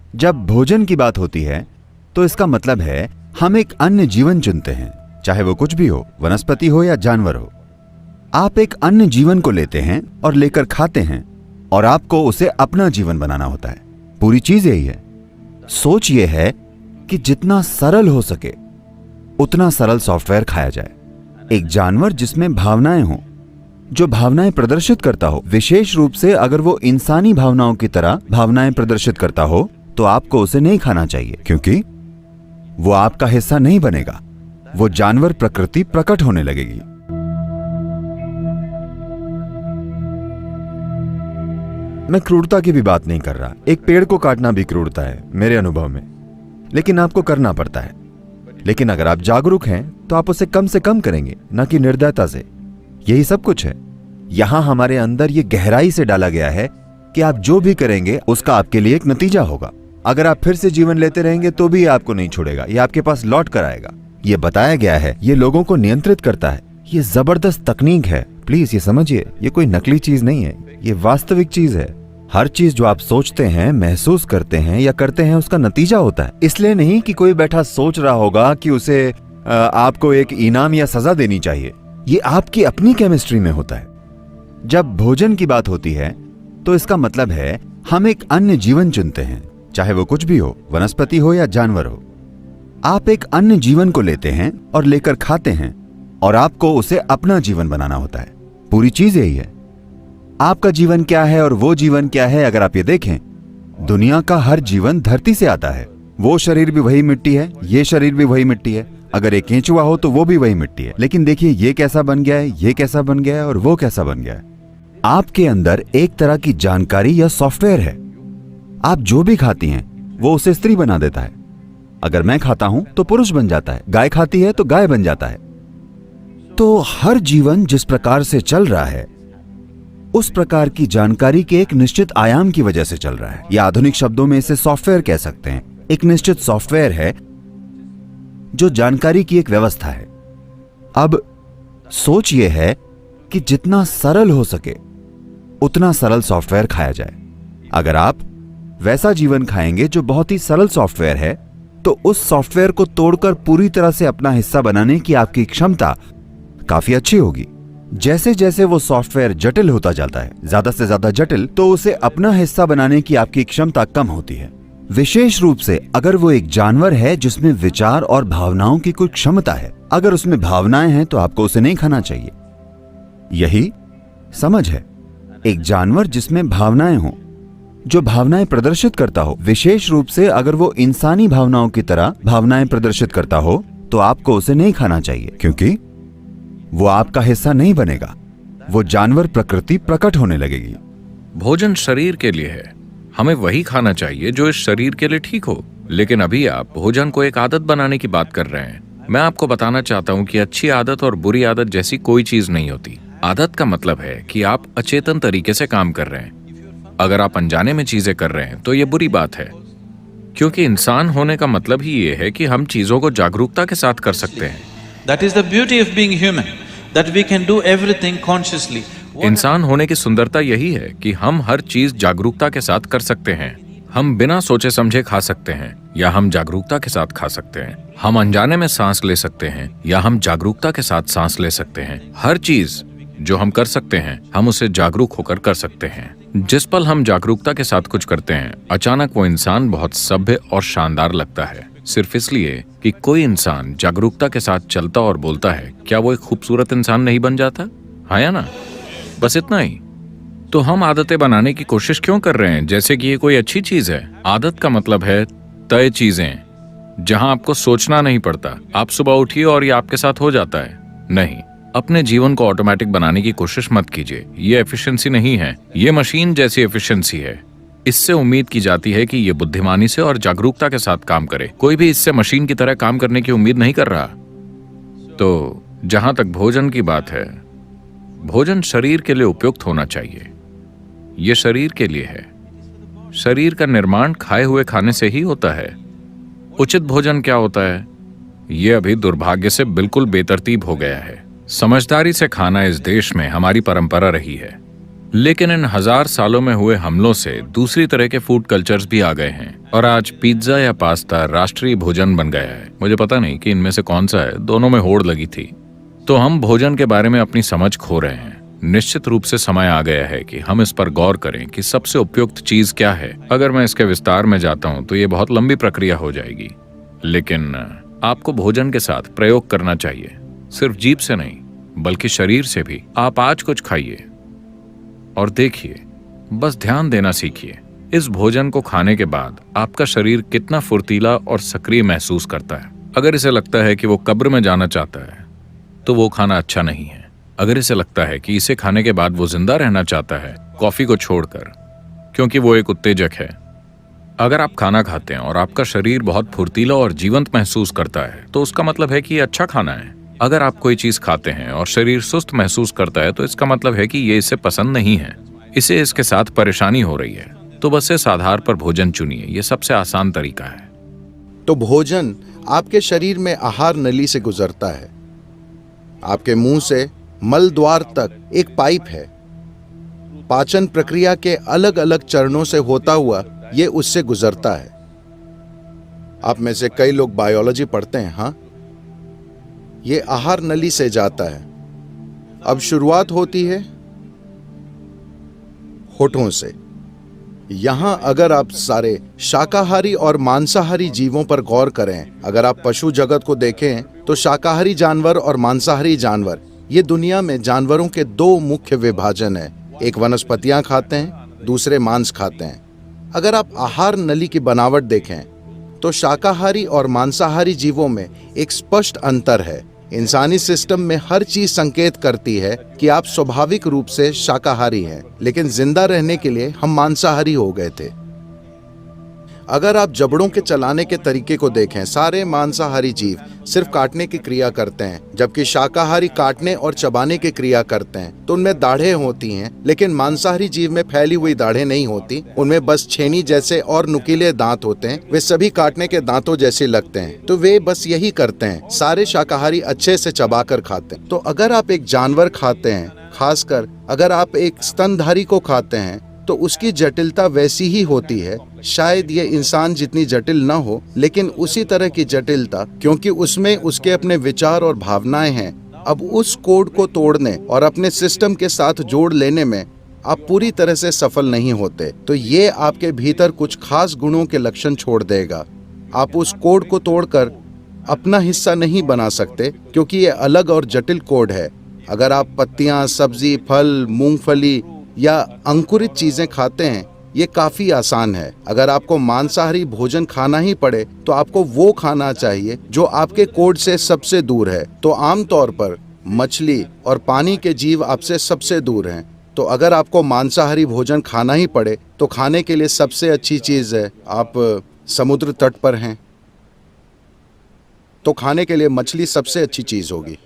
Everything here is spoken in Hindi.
जब भोजन की बात होती है तो इसका मतलब है हम एक अन्य जीवन चुनते हैं, चाहे वो कुछ भी हो, वनस्पति हो या जानवर हो। आप एक अन्य जीवन को लेते हैं और लेकर खाते हैं और आपको उसे अपना जीवन बनाना होता है। पूरी चीज यही है। सोच ये है कि जितना सरल हो सके उतना सरल सॉफ्टवेयर खाया जाए। एक जानवर जिसमें भावनाएं हों, जो भावनाएं प्रदर्शित करता हो, विशेष रूप से अगर वो इंसानी भावनाओं की तरह भावनाएं प्रदर्शित करता हो, तो आपको उसे नहीं खाना चाहिए, क्योंकि वो आपका हिस्सा नहीं बनेगा। वो जानवर प्रकृति प्रकट होने लगेगी। मैं क्रूरता की भी बात नहीं कर रहा। एक पेड़ को काटना भी क्रूरता है मेरे अनुभव में, लेकिन आपको करना पड़ता है। लेकिन अगर आप जागरूक हैं तो आप उसे कम से कम करेंगे, न कि निर्दयता से। यही सब कुछ है। यहां हमारे अंदर ये गहराई से डाला गया है कि आप जो भी करेंगे उसका आपके लिए एक नतीजा होगा। अगर आप फिर से जीवन लेते रहेंगे तो भी आपको नहीं छोड़ेगा, ये आपके पास लौट कर आएगा। ये बताया गया है, ये लोगों को नियंत्रित करता है। ये जबरदस्त तकनीक है, प्लीज ये समझिए। ये कोई नकली चीज नहीं है, ये वास्तविक चीज है। हर चीज जो आप सोचते हैं, महसूस करते हैं या करते हैं, उसका नतीजा होता है। इसलिए नहीं कि कोई बैठा सोच रहा होगा कि उसे आपको एक इनाम या सजा देनी चाहिए। ये आपकी अपनी केमिस्ट्री में होता है। जब भोजन की बात होती है तो इसका मतलब है हम एक अन्य जीवन चुनते हैं, चाहे वो कुछ भी हो, वनस्पति हो या जानवर हो। आप एक अन्य जीवन को लेते हैं और लेकर खाते हैं और आपको उसे अपना जीवन बनाना होता है। पूरी चीज यही है। आपका जीवन क्या है और वो जीवन क्या है, अगर आप ये देखें, दुनिया का हर जीवन धरती से आता है। वो शरीर भी वही मिट्टी है, ये शरीर भी वही मिट्टी है। अगर एक केंचुआ हो तो वो भी वही मिट्टी है। लेकिन देखिए ये कैसा बन गया है, ये कैसा बन गया है और वो कैसा बन गया है। आपके अंदर एक तरह की जानकारी या सॉफ्टवेयर है। आप जो भी खाती हैं वो उसे स्त्री बना देता है। अगर मैं खाता हूं तो पुरुष बन जाता है, गाय खाती है तो गाय बन जाता है। तो हर जीवन जिस प्रकार से चल रहा है उस प्रकार की जानकारी के एक निश्चित आयाम की वजह से चल रहा है, या आधुनिक शब्दों में इसे सॉफ्टवेयर कह सकते हैं। एक निश्चित सॉफ्टवेयर है जो जानकारी की एक व्यवस्था है। अब सोच यह है कि जितना सरल हो सके उतना सरल सॉफ्टवेयर खाया जाए। अगर आप वैसा जीवन खाएंगे जो बहुत ही सरल सॉफ्टवेयर है, तो उस सॉफ्टवेयर को तोड़कर पूरी तरह से अपना हिस्सा बनाने की आपकी क्षमता काफी अच्छी होगी। जैसे जैसे वो सॉफ्टवेयर जटिल होता जाता है, ज्यादा से ज्यादा जटिल, तो उसे अपना हिस्सा बनाने की आपकी क्षमता कम होती है। विशेष रूप से अगर वो एक जानवर है जिसमें विचार और भावनाओं की कोई क्षमता है। अगर उसमें भावनाएं हैं तो आपको उसे नहीं खाना चाहिए। यही समझ है। एक जानवर जिसमें भावनाएं हों, जो भावनाएं प्रदर्शित करता हो, विशेष रूप से अगर वो इंसानी भावनाओं की तरह भावनाएं प्रदर्शित करता हो, तो आपको उसे नहीं खाना चाहिए, क्योंकि वो आपका हिस्सा नहीं बनेगा। वो जानवर प्रकृति प्रकट होने लगेगी। भोजन शरीर के लिए है। हमें वही खाना चाहिए जो इस शरीर के लिए ठीक हो। लेकिन अभी आप भोजन को एक आदत बनाने की बात कर रहे हैं। मैं आपको बताना चाहता हूँ कि अच्छी आदत और बुरी आदत जैसी कोई चीज नहीं होती। आदत का मतलब है कि आप अचेतन तरीके से काम कर रहे हैं। अगर आप अनजाने में चीजें कर रहे हैं तो ये बुरी बात है, क्योंकि इंसान होने का मतलब ही ये है कि हम चीजों को जागरूकता के साथ कर सकते हैं। That is the beauty of being human, that we can do everything consciously. इंसान होने की सुंदरता यही है कि हम हर चीज जागरूकता के साथ कर सकते हैं। हम बिना सोचे समझे खा सकते हैं या हम जागरूकता के साथ खा सकते हैं। हम अनजाने में सांस ले सकते हैं या हम जागरूकता के साथ सांस ले सकते हैं। हर चीज जो हम कर सकते हैं हम उसे जागरूक होकर कर सकते हैं। जिस पल हम जागरूकता के साथ कुछ करते हैं, अचानक वो इंसान बहुत सभ्य और शानदार लगता है। सिर्फ इसलिए कि कोई इंसान जागरूकता के साथ चलता और बोलता है, क्या वो एक खूबसूरत इंसान नहीं बन जाता? हाँ या ना? बस इतना ही। तो हम आदतें बनाने की कोशिश क्यों कर रहे हैं जैसे कि ये कोई अच्छी चीज है? आदत का मतलब है तय चीजें, जहां आपको सोचना नहीं पड़ता। आप सुबह उठिए और ये आपके साथ हो जाता है। नहीं, अपने जीवन को ऑटोमेटिक बनाने की कोशिश मत कीजिए। ये एफिशिएंसी नहीं है, ये मशीन जैसी एफिशिएंसी है। इससे उम्मीद की जाती है कि ये बुद्धिमानी से और जागरूकता के साथ काम करे। कोई भी इससे मशीन की तरह काम करने की उम्मीद नहीं कर रहा। तो जहां तक भोजन की बात है, भोजन शरीर के लिए उपयुक्त होना चाहिए। ये शरीर के लिए है। शरीर का निर्माण खाए हुए खाने से ही होता है। उचित भोजन क्या होता है? ये अभी दुर्भाग्य से बिल्कुल बेतरतीब हो गया है। समझदारी से खाना इस देश में हमारी परंपरा रही है, लेकिन इन 1000 सालों में हुए हमलों से दूसरी तरह के फूड कल्चर्स भी आ गए हैं। और आज पिज्जा या पास्ता राष्ट्रीय भोजन बन गया है। मुझे पता नहीं कि इनमें से कौन सा है, दोनों में होड़ लगी थी। तो हम भोजन के बारे में अपनी समझ खो रहे हैं। निश्चित रूप से समय आ गया है कि हम इस पर गौर करें कि सबसे उपयुक्त चीज क्या है। अगर मैं इसके विस्तार में जाता हूं तो ये बहुत लंबी प्रक्रिया हो जाएगी, लेकिन आपको भोजन के साथ प्रयोग करना चाहिए, सिर्फ जीभ से नहीं बल्कि शरीर से भी। आप आज कुछ खाइए और देखिए, बस ध्यान देना सीखिए इस भोजन को खाने के बाद आपका शरीर कितना फुर्तीला और सक्रिय महसूस करता है। अगर इसे लगता है कि वो कब्र में जाना चाहता है तो वो खाना अच्छा नहीं है। अगर इसे लगता है कि इसे खाने के बाद वो जिंदा रहना चाहता है, कॉफी को छोड़कर, क्योंकि वो एक उत्तेजक है। अगर आप खाना खाते हैं और आपका शरीर बहुत फुर्तीला और जीवंत महसूस करता है तो उसका मतलब है कि ये अच्छा खाना है। अगर आप कोई चीज खाते हैं और शरीर सुस्त महसूस करता है तो इसका मतलब है कि ये इसे पसंद नहीं है, इसे इसके साथ परेशानी हो रही है। तो बस इस आधार पर भोजन चुनिए, ये सबसे आसान तरीका है। तो भोजन आपके शरीर में आहार नली से गुजरता है। आपके मुंह से मल द्वार तक एक पाइप है। पाचन प्रक्रिया के अलग अलग चरणों से होता हुआ ये उससे गुजरता है। आप में से कई लोग बायोलॉजी पढ़ते हैं, हाँ? ये आहार नली से जाता है। अब शुरुआत होती है होठों से। यहां अगर आप सारे शाकाहारी और मांसाहारी जीवों पर गौर करें, अगर आप पशु जगत को देखें तो शाकाहारी जानवर और मांसाहारी जानवर, ये दुनिया में जानवरों के दो मुख्य विभाजन है। एक वनस्पतियां खाते हैं, दूसरे मांस खाते हैं। अगर आप आहार नली की बनावट देखें तो शाकाहारी और मांसाहारी जीवों में एक स्पष्ट अंतर है। इंसानी सिस्टम में हर चीज संकेत करती है कि आप स्वाभाविक रूप से शाकाहारी हैं, लेकिन जिंदा रहने के लिए हम मांसाहारी हो गए थे। अगर आप जबड़ों के चलाने के तरीके को देखें, सारे मांसाहारी जीव सिर्फ काटने की क्रिया करते हैं, जबकि शाकाहारी काटने और चबाने की क्रिया करते हैं। तो उनमें दाढ़ें होती हैं, लेकिन मांसाहारी जीव में फैली हुई दाढ़ें नहीं होती। उनमें बस छेनी जैसे और नुकीले दांत होते हैं। वे सभी काटने के दांतों जैसे लगते हैं। तो वे बस यही करते हैं। सारे शाकाहारी अच्छे से चबाकर खाते हैं। तो अगर आप एक जानवर खाते हैं, खासकर अगर आप एक स्तनधारी को खाते हैं, तो उसकी जटिलता वैसी ही होती है। शायद ये इंसान जितनी जटिल न हो, लेकिन उसी तरह की जटिलता, क्योंकि उसमें उसके अपने विचार और भावनाएं हैं। अब उस कोड को तोड़ने और अपने सिस्टम के साथ जोड़ लेने में आप पूरी तरह से सफल नहीं होते। तो ये आपके भीतर कुछ खास गुणों के लक्षण छोड़ देगा। आप उस कोड को तोड़कर अपना हिस्सा नहीं बना सकते, क्योंकि ये अलग और जटिल कोड है। अगर आप पत्तियां, सब्जी, फल, मूंगफली या अंकुरित चीजें खाते हैं, ये काफी आसान है। अगर आपको मांसाहारी भोजन खाना ही पड़े तो आपको वो खाना चाहिए जो आपके कोड से सबसे दूर है। तो आमतौर पर मछली और पानी के जीव आपसे सबसे दूर हैं। तो अगर आपको मांसाहारी भोजन खाना ही पड़े तो खाने के लिए सबसे अच्छी चीज है, आप समुद्र तट पर हैं तो खाने के लिए मछली सबसे अच्छी चीज होगी।